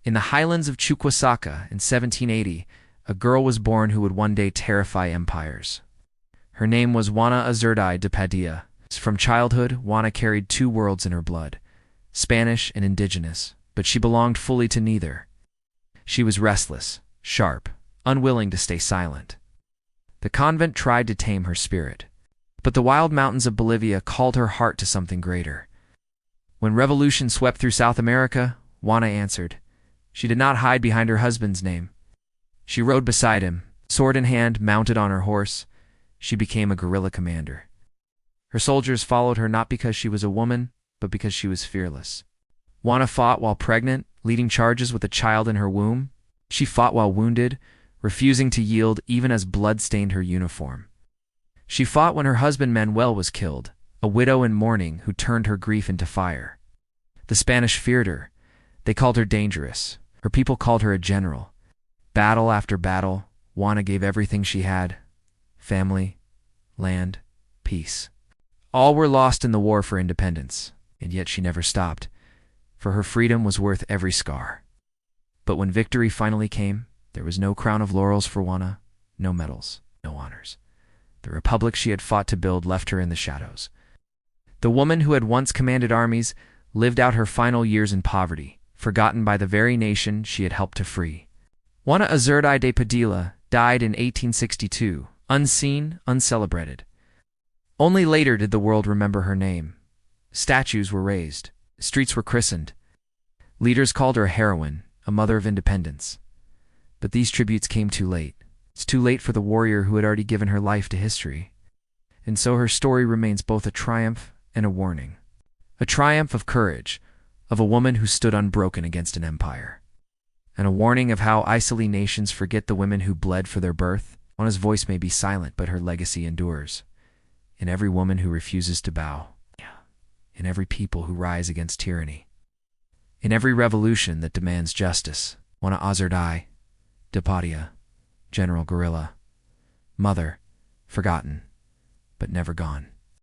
In the highlands of Chuquisaca in 1780, a girl was born who would one day terrify empires. Her name was Juana Azurduy de Padilla. From childhood, Juana carried two worlds in her blood, Spanish and indigenous, but she belonged fully to neither. She was restless, sharp, unwilling to stay silent. The convent tried to tame her spirit, but the wild mountains of Bolivia called her heart to something greater. When revolution swept through South America, Juana answered. She did not hide behind her husband's name. She rode beside him, sword in hand, mounted on her horse. She became a guerrilla commander. Her soldiers followed her not because she was a woman, but because she was fearless. Juana fought while pregnant, leading charges with a child in her womb. She fought while wounded, refusing to yield even as blood stained her uniform. She fought when her husband Manuel was killed, a widow in mourning who turned her grief into fire. The Spanish feared her. They called her dangerous. Her people called her a general. Battle after battle, Juana gave everything she had: family, land, peace. All were lost in the war for independence, and yet she never stopped, for her freedom was worth every scar. But when victory finally came, there was no crown of laurels for Juana, no medals, no honors. The republic she had fought to build left her in the shadows. The woman who had once commanded armies lived out her final years in poverty, forgotten by the very nation she had helped to free. Juana Azurduy de Padilla died in 1862, unseen, uncelebrated. Only later did the world remember her name. Statues were raised, streets were christened. Leaders called her a heroine, a mother of independence. But these tributes came too late. It's too late for the warrior who had already given her life to history. And so her story remains both a triumph and a warning. A triumph of courage, of a woman who stood unbroken against an empire. And a warning of how easily nations forget the women who bled for their birth. Juana's voice may be silent, but her legacy endures. In every woman who refuses to bow. In every people who rise against tyranny. In every revolution that demands justice. Juana Azurduy de Padilla, General Guerrilla. Mother, forgotten, but never gone.